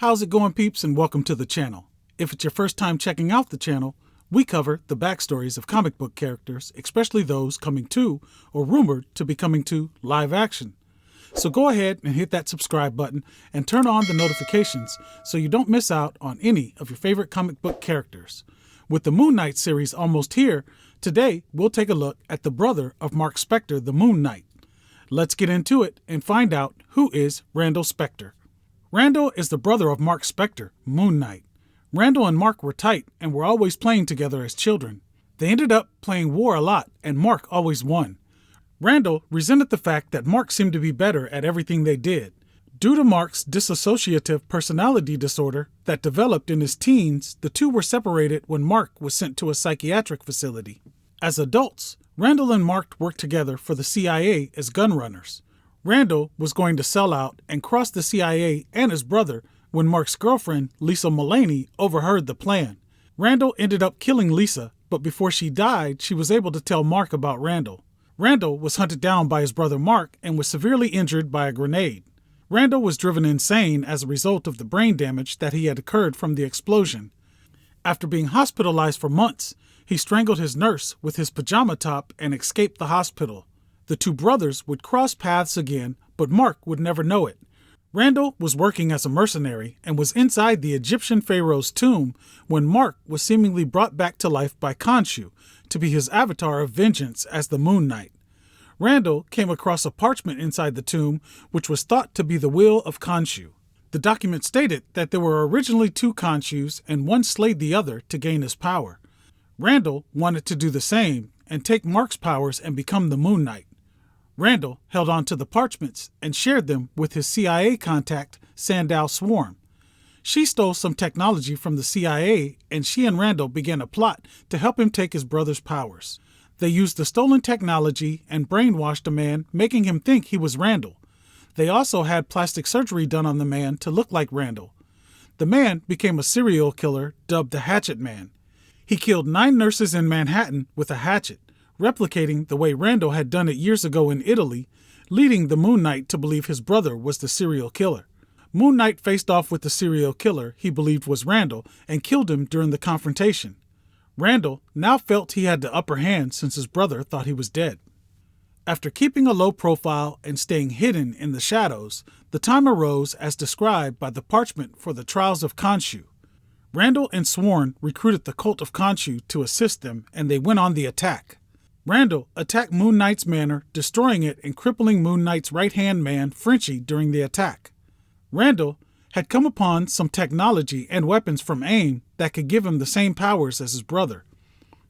How's it going, peeps, and welcome to the channel. If it's your first time checking out the channel, we cover the backstories of comic book characters, especially those coming to, or rumored to be coming to, live action. So go ahead and hit that subscribe button and turn on the notifications so you don't miss out on any of your favorite comic book characters. With the Moon Knight series almost here, today we'll take a look at the brother of Marc Spector, the Moon Knight. Let's get into it and find out who is Randall Spector. Randall is the brother of Marc Spector, Moon Knight. Randall and Marc were tight and were always playing together as children. They ended up playing war a lot and Marc always won. Randall resented the fact that Marc seemed to be better at everything they did. Due to Marc's dissociative personality disorder that developed in his teens, the two were separated when Marc was sent to a psychiatric facility. As adults, Randall and Marc worked together for the CIA as gun runners. Randall was going to sell out and cross the CIA and his brother when Marc's girlfriend, Lisa Mullaney, overheard the plan. Randall ended up killing Lisa, but before she died, she was able to tell Marc about Randall. Randall was hunted down by his brother Marc and was severely injured by a grenade. Randall was driven insane as a result of the brain damage that he had occurred from the explosion. After being hospitalized for months, he strangled his nurse with his pajama top and escaped the hospital. The two brothers would cross paths again, but Marc would never know it. Randall was working as a mercenary and was inside the Egyptian pharaoh's tomb when Marc was seemingly brought back to life by Khonshu to be his avatar of vengeance as the Moon Knight. Randall came across a parchment inside the tomb which was thought to be the will of Khonshu. The document stated that there were originally two Khonshus and one slayed the other to gain his power. Randall wanted to do the same and take Marc's powers and become the Moon Knight. Randall held on to the parchments and shared them with his CIA contact, Sandal Swarm. She stole some technology from the CIA, and she and Randall began a plot to help him take his brother's powers. They used the stolen technology and brainwashed a man, making him think he was Randall. They also had plastic surgery done on the man to look like Randall. The man became a serial killer dubbed the Hatchet Man. He killed 9 nurses in Manhattan with a hatchet, replicating the way Randall had done it years ago in Italy, leading the Moon Knight to believe his brother was the serial killer. Moon Knight faced off with the serial killer he believed was Randall and killed him during the confrontation. Randall now felt he had the upper hand since his brother thought he was dead. After keeping a low profile and staying hidden in the shadows, the time arose as described by the parchment for the trials of Khonshu. Randall and Sworn recruited the cult of Khonshu to assist them, and they went on the attack. Randall attacked Moon Knight's manor, destroying it and crippling Moon Knight's right-hand man, Frenchie, during the attack. Randall had come upon some technology and weapons from AIM that could give him the same powers as his brother.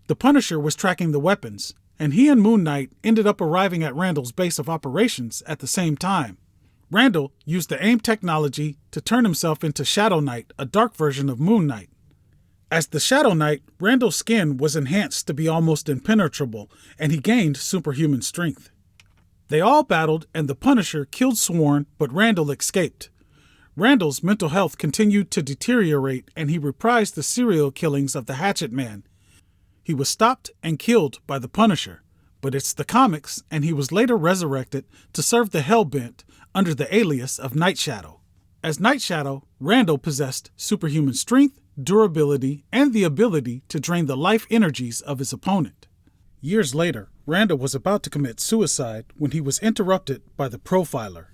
The Punisher was tracking the weapons, and he and Moon Knight ended up arriving at Randall's base of operations at the same time. Randall used the AIM technology to turn himself into Shadow Knight, a dark version of Moon Knight. As the Shadow Knight, Randall's skin was enhanced to be almost impenetrable, and he gained superhuman strength. They all battled, and the Punisher killed Sworn, but Randall escaped. Randall's mental health continued to deteriorate, and he reprised the serial killings of the Hatchet Man. He was stopped and killed by the Punisher, but it's the comics, and he was later resurrected to serve the Hellbent under the alias of Night Shadow. As Night Shadow, Randall possessed superhuman strength, durability, and the ability to drain the life energies of his opponent. Years later, Randall was about to commit suicide when he was interrupted by the Profiler.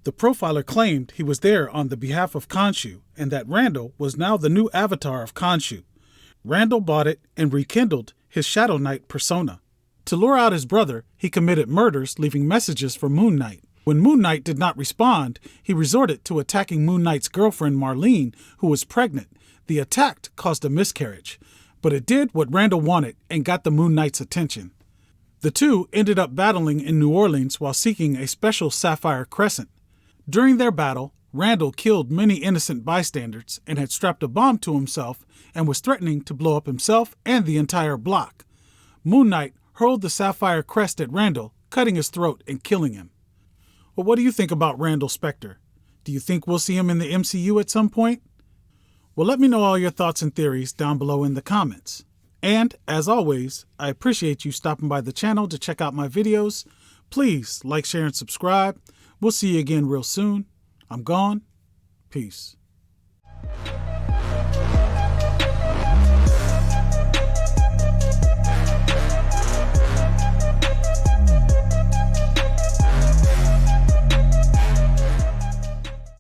The Profiler claimed he was there on the behalf of Khonshu and that Randall was now the new avatar of Khonshu. Randall bought it and rekindled his Shadow Knight persona. To lure out his brother, he committed murders, leaving messages for Moon Knight. When Moon Knight did not respond, he resorted to attacking Moon Knight's girlfriend Marlene, who was pregnant. The attack caused a miscarriage, but it did what Randall wanted and got the Moon Knight's attention. The two ended up battling in New Orleans while seeking a special sapphire crescent. During their battle, Randall killed many innocent bystanders and had strapped a bomb to himself and was threatening to blow up himself and the entire block. Moon Knight hurled the sapphire crest at Randall, cutting his throat and killing him. Well, what do you think about Randall Spector? Do you think we'll see him in the MCU at some point? Well, let me know all your thoughts and theories down below in the comments. And, as always, I appreciate you stopping by the channel to check out my videos. Please like, share, and subscribe. We'll see you again real soon. I'm gone. Peace.